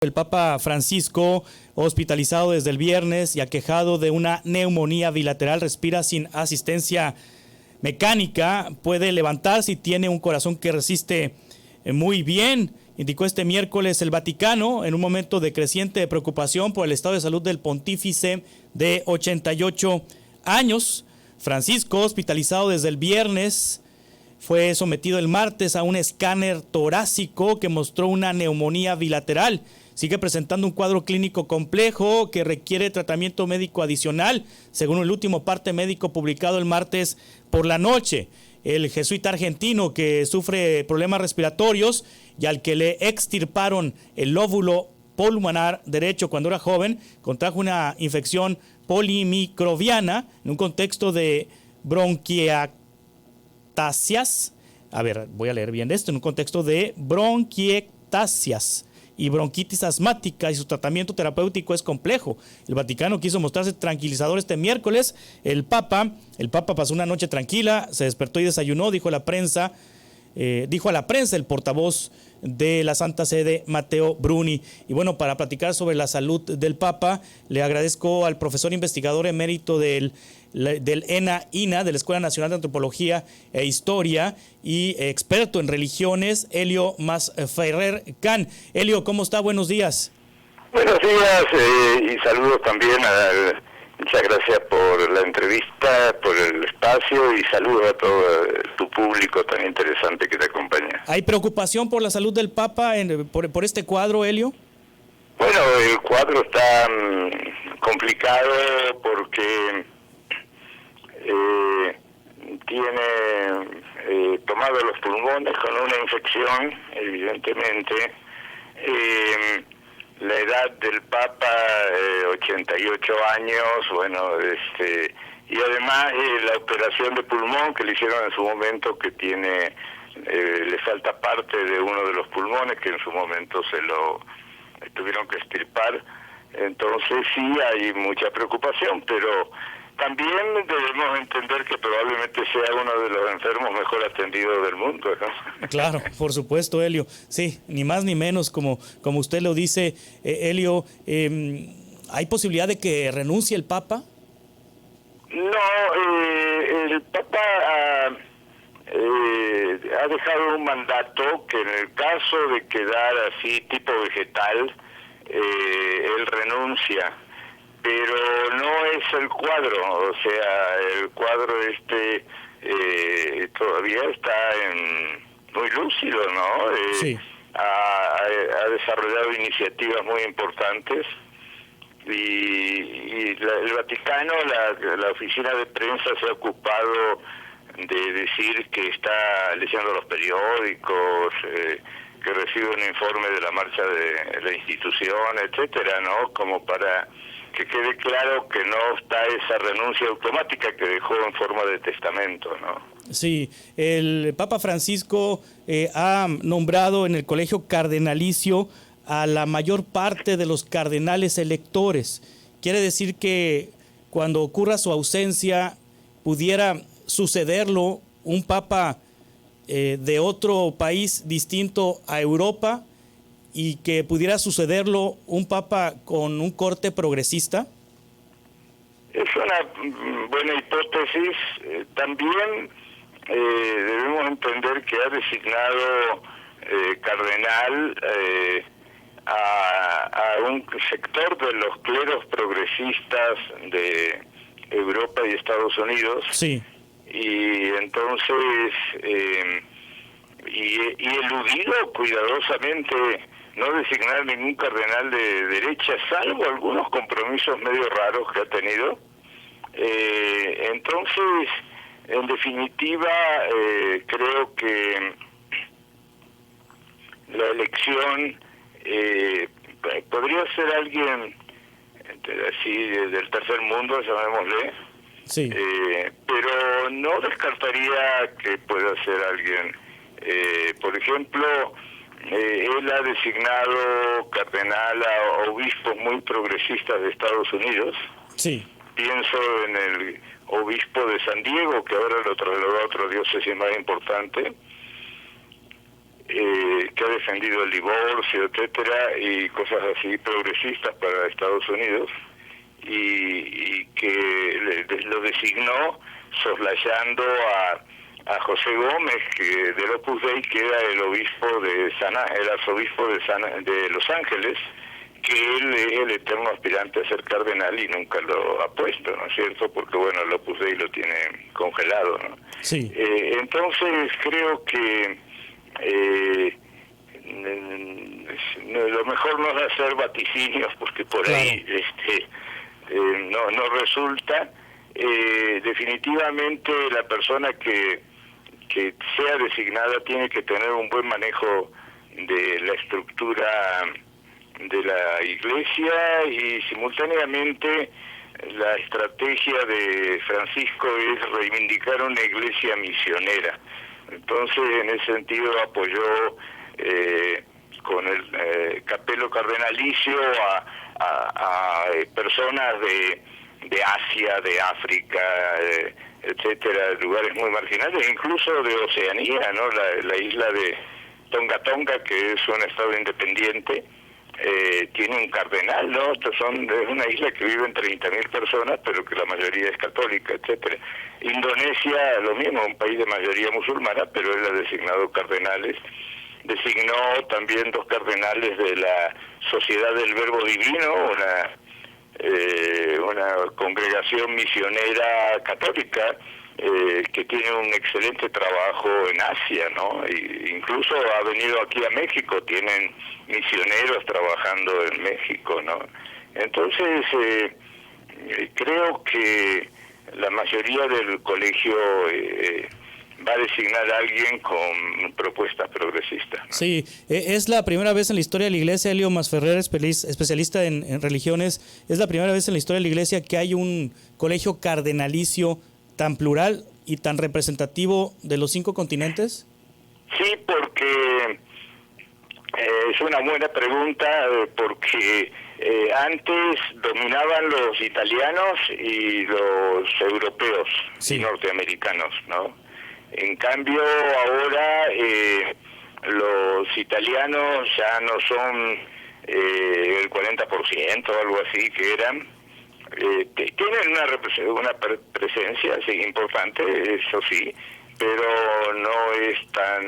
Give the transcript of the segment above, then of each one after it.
El Papa Francisco, hospitalizado desde el viernes y aquejado de una neumonía bilateral, respira sin asistencia mecánica, puede levantarse y tiene un corazón que resiste muy bien, indicó este miércoles el Vaticano en un momento de creciente preocupación por el estado de salud del pontífice de 88 años. Francisco, hospitalizado desde el viernes, fue sometido el martes a un escáner torácico que mostró una neumonía bilateral. Sigue presentando un cuadro clínico complejo que requiere tratamiento médico adicional, según el último parte médico publicado el martes por la noche. El jesuita argentino, que sufre problemas respiratorios y al que le extirparon el lóbulo pulmonar derecho cuando era joven, contrajo una infección polimicrobiana en un contexto de bronquiectasias. Voy a leer bien esto, en un contexto de bronquiectasias y bronquitis asmática, y su tratamiento terapéutico es complejo. El Vaticano quiso mostrarse tranquilizador este miércoles. El Papa pasó una noche tranquila, se despertó y desayunó, dijo a la prensa el portavoz de la Santa Sede, Matteo Bruni. Y bueno, para platicar sobre la salud del Papa, le agradezco al profesor investigador emérito del ENA-INA, de la Escuela Nacional de Antropología e Historia, y experto en religiones, Elio Masferrer-Can. Elio, ¿cómo está? Buenos días. Buenos días y saludos también muchas gracias por la entrevista, por el espacio, y saludos a todo tu público tan interesante que te acompaña. ¿Hay preocupación por la salud del Papa por este cuadro, Elio? Bueno, el cuadro está complicado porque tiene tomado los pulmones con una infección, evidentemente. La edad del Papa, 88 años, y además la operación de pulmón que le hicieron en su momento, que le falta parte de uno de los pulmones, que en su momento se lo tuvieron que extirpar. Entonces sí hay mucha preocupación, pero también debemos entender que probablemente sea uno de los enfermos mejor atendidos del mundo, ¿no? Claro, por supuesto, Elio. Sí, ni más ni menos, como usted lo dice, Elio. ¿Hay posibilidad de que renuncie el Papa? No, el Papa ha dejado un mandato que en el caso de quedar así tipo vegetal, él renuncia. Pero no es el cuadro, o sea, el cuadro todavía está muy lúcido, ¿no? Sí. Ha desarrollado iniciativas muy importantes y el Vaticano, la oficina de prensa se ha ocupado de decir que está leyendo los periódicos, que recibe un informe de la marcha de la institución, etcétera, ¿no? Como para que quede claro que no está esa renuncia automática que dejó en forma de testamento, ¿no? Sí, el Papa Francisco ha nombrado en el colegio cardenalicio a la mayor parte de los cardenales electores. Quiere decir que cuando ocurra su ausencia pudiera sucederlo un Papa de otro país distinto a Europa, y que pudiera sucederlo un Papa con un corte progresista. Es una buena hipótesis. También debemos entender que ha designado cardenal a un sector de los cleros progresistas de Europa y Estados Unidos. Sí. Y entonces y eludido cuidadosamente no designar ningún cardenal de derecha, salvo algunos compromisos medio raros que ha tenido. Entonces, en definitiva, creo que la elección podría ser alguien así del tercer mundo, llamémosle. Sí. Pero no descartaría que pueda ser alguien. Por ejemplo, él ha designado cardenal a obispos muy progresistas de Estados Unidos. Sí. Pienso en el obispo de San Diego, que ahora lo trasladó a otra diócesis más importante. que ha defendido el divorcio, etcétera, y cosas así progresistas para Estados Unidos, y que lo designó soslayando a José Gómez, que del Opus Dei, que era el obispo de el arzobispo de Los Ángeles, que él es el eterno aspirante a ser cardenal y nunca lo ha puesto, ¿no es cierto? Porque, bueno, el Opus Dei lo tiene congelado, ¿no? Sí. Entonces, creo que lo mejor no es hacer vaticinios, porque por ahí no resulta. Definitivamente la persona que sea designada tiene que tener un buen manejo de la estructura de la Iglesia, y simultáneamente la estrategia de Francisco es reivindicar una Iglesia misionera. Entonces, en ese sentido, apoyó con el capelo cardenalicio a personas de Asia, de África, etcétera, lugares muy marginales, incluso de Oceanía, ¿no? La isla de Tonga Tonga, que es un estado independiente, tiene un cardenal, ¿no? Es una isla que viven 30.000 personas, pero que la mayoría es católica, etcétera. Indonesia, lo mismo, un país de mayoría musulmana, pero él ha designado cardenales. Designó también 2 cardenales de la Sociedad del Verbo Divino, una congregación misionera católica que tiene un excelente trabajo en Asia, ¿no? Incluso ha venido aquí a México, tienen misioneros trabajando en México, ¿no? Entonces, creo que la mayoría del colegio va a designar a alguien con propuestas progresistas, ¿no? Sí, es la primera vez en la historia de la Iglesia, Elio Masferrer, especialista en religiones, es la primera vez en la historia de la Iglesia que hay un colegio cardenalicio tan plural y tan representativo de los 5 continentes. Sí, porque es una buena pregunta, porque antes dominaban los italianos y los europeos, sí, y norteamericanos, ¿no? En cambio, ahora los italianos ya no son el 40% o algo así que eran. Tienen una presencia sí, importante, eso sí, pero no es tan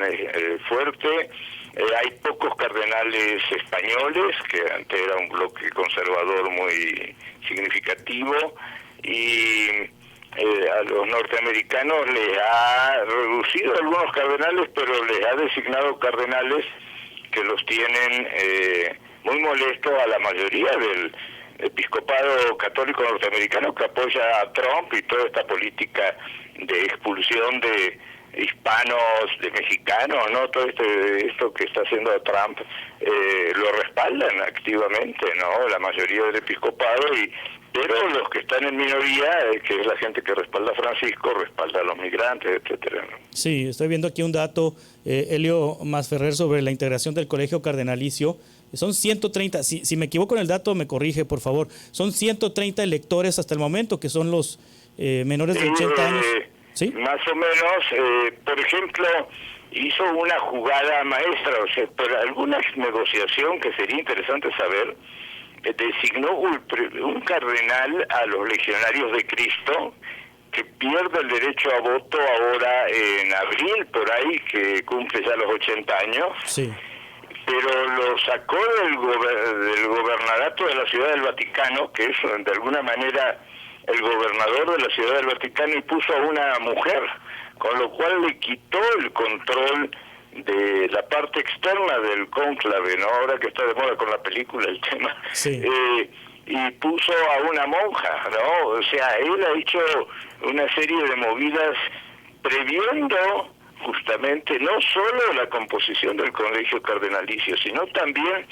fuerte. Hay pocos cardenales españoles, que antes era un bloque conservador muy significativo, y a los norteamericanos les ha reducido algunos cardenales, pero les ha designado cardenales que los tienen muy molestos a la mayoría del episcopado católico norteamericano, que apoya a Trump y toda esta política de expulsión de hispanos, de mexicanos, ¿no? Todo esto que está haciendo Trump lo respaldan activamente, ¿no? La mayoría del episcopado, pero los que están en minoría, que es la gente que respalda a Francisco, respalda a los migrantes, etcétera, ¿no? Sí, estoy viendo aquí un dato, Elio Masferrer, sobre la integración del colegio cardenalicio. Son 130, si me equivoco en el dato, me corrige, por favor. Son 130 electores hasta el momento, que son los menores de 80 años. ¿Sí? Más o menos, por ejemplo, hizo una jugada maestra, o sea, por alguna negociación que sería interesante saber, designó un cardenal a los legionarios de Cristo, que pierde el derecho a voto ahora en abril, por ahí, que cumple ya los 80 años. Sí. Pero lo sacó del gobernadato de la Ciudad del Vaticano, que es de alguna manera el gobernador de la Ciudad del Vaticano, y puso a una mujer, con lo cual le quitó el control de la parte externa del cónclave, ¿no? Ahora que está de moda con la película el tema. Sí. Y puso a una monja, ¿no? O sea, él ha hecho una serie de movidas previendo justamente no solo la composición del colegio cardenalicio, sino también,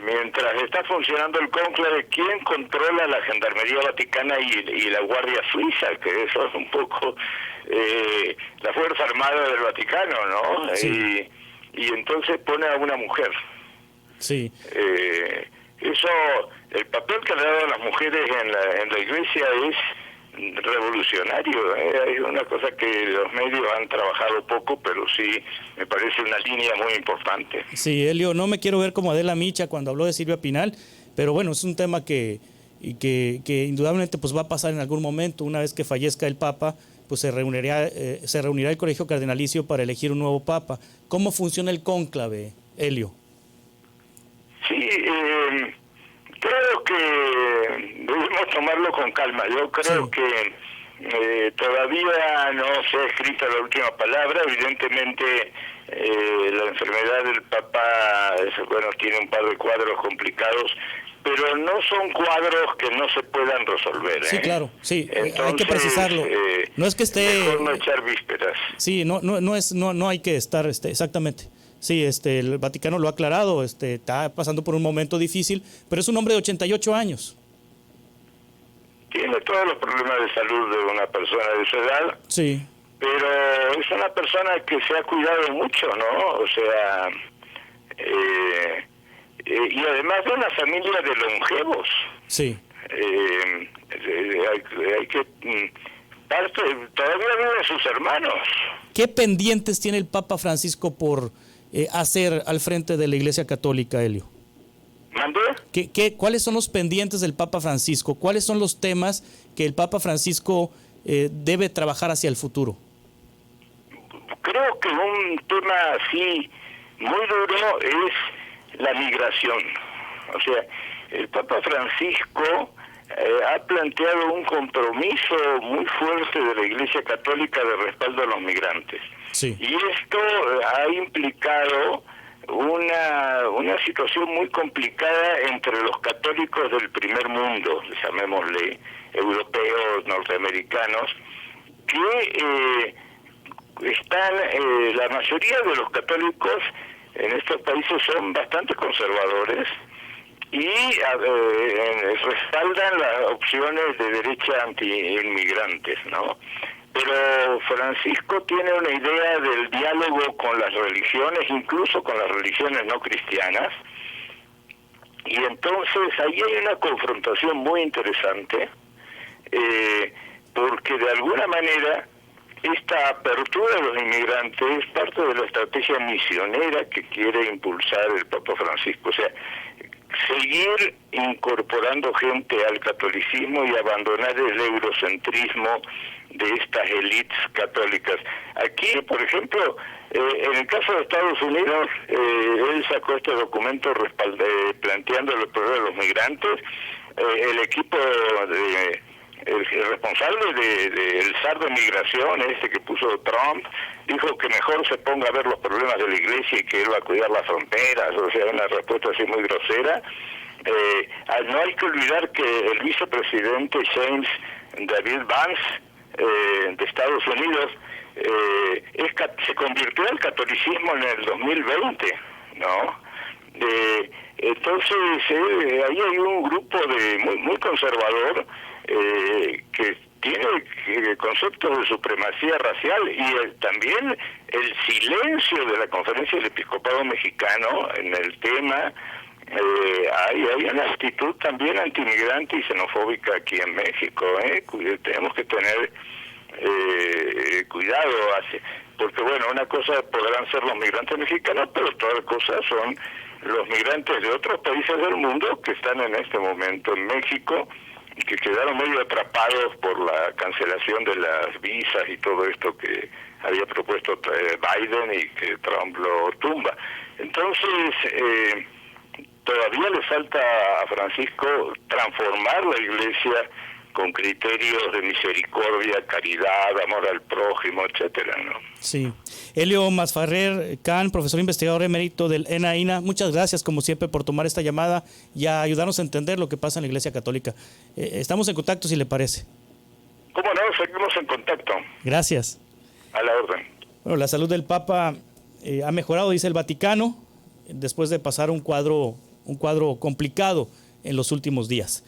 mientras está funcionando el cónclave, quién controla la Gendarmería Vaticana y la Guardia Suiza, que eso es un poco la Fuerza Armada del Vaticano, ¿no? Sí. Y entonces pone a una mujer. Sí. Eso, el papel que le han dado a las mujeres en la Iglesia es revolucionario. Es una cosa que los medios han trabajado poco, pero sí me parece una línea muy importante. Sí, Elio, no me quiero ver como Adela Micha cuando habló de Silvia Pinal, pero bueno, es un tema que indudablemente pues va a pasar en algún momento. Una vez que fallezca el Papa, pues se reunirá el Colegio Cardenalicio para elegir un nuevo Papa. ¿Cómo funciona el cónclave, Elio? Sí, creo que debemos tomarlo con calma. Yo creo Sí. que todavía no se ha escrito la última palabra. Evidentemente, la enfermedad del Papa, bueno, tiene un par de cuadros complicados, pero no son cuadros que no se puedan resolver. Sí, claro, sí. Entonces, hay que precisarlo. No es que esté... mejor no echar vísperas. Sí, no hay que estar, exactamente. Sí, el Vaticano lo ha aclarado, está pasando por un momento difícil, pero es un hombre de 88 años. Tiene todos los problemas de salud de una persona de su edad, Sí, pero es una persona que se ha cuidado mucho, ¿no? O sea, y además de una familia de longevos. sí. Hay que... todavía viven sus hermanos. ¿Qué pendientes tiene el Papa Francisco por hacer al frente de la Iglesia Católica, Elio? ¿Mandé? ¿Cuáles son los pendientes del Papa Francisco? ¿Cuáles son los temas que el Papa Francisco debe trabajar hacia el futuro? Creo que un tema así muy duro es la migración. O sea, el Papa Francisco ha planteado un compromiso muy fuerte de la Iglesia Católica de respaldo a los migrantes. Sí. Y esto ha implicado una situación muy complicada entre los católicos del primer mundo, llamémosle, europeos, norteamericanos, que están, la mayoría de los católicos en estos países son bastante conservadores y respaldan las opciones de derecha anti-inmigrantes, ¿no? Pero Francisco tiene una idea del diálogo con las religiones, incluso con las religiones no cristianas, y entonces ahí hay una confrontación muy interesante, porque de alguna manera esta apertura de los inmigrantes es parte de la estrategia misionera que quiere impulsar el Papa Francisco. O sea, seguir incorporando gente al catolicismo y abandonar el eurocentrismo de estas élites católicas. Aquí, por ejemplo, en el caso de Estados Unidos, él sacó este documento planteando el problema de los migrantes. El equipo el responsable del SAR de migración, que puso Trump, dijo que mejor se ponga a ver los problemas de la iglesia y que él va a cuidar las fronteras. O sea, una respuesta así muy grosera. No hay que olvidar que el vicepresidente James David Vance de Estados Unidos se convirtió al catolicismo en el 2020, ¿no? Entonces ahí hay un grupo muy conservador que tiene conceptos de supremacía racial y también el silencio de la Conferencia del Episcopado Mexicano en el tema. Hay una actitud también antimigrante y xenofóbica aquí en México. Tenemos que tener cuidado, porque bueno, una cosa podrán ser los migrantes mexicanos, pero otra cosa son los migrantes de otros países del mundo que están en este momento en México y que quedaron medio atrapados por la cancelación de las visas y todo esto que había propuesto Biden y que Trump lo tumba. Entonces, todavía le falta a Francisco transformar la iglesia con criterios de misericordia, caridad, amor al prójimo, etcétera, ¿no? Sí. Elio Masferrer Can, profesor investigador emérito del ENAINA, muchas gracias como siempre por tomar esta llamada y a ayudarnos a entender lo que pasa en la Iglesia Católica. Estamos en contacto si le parece. ¿Cómo no? Seguimos en contacto. Gracias. A la orden. Bueno, la salud del Papa ha mejorado, dice el Vaticano, después de pasar un cuadro complicado en los últimos días.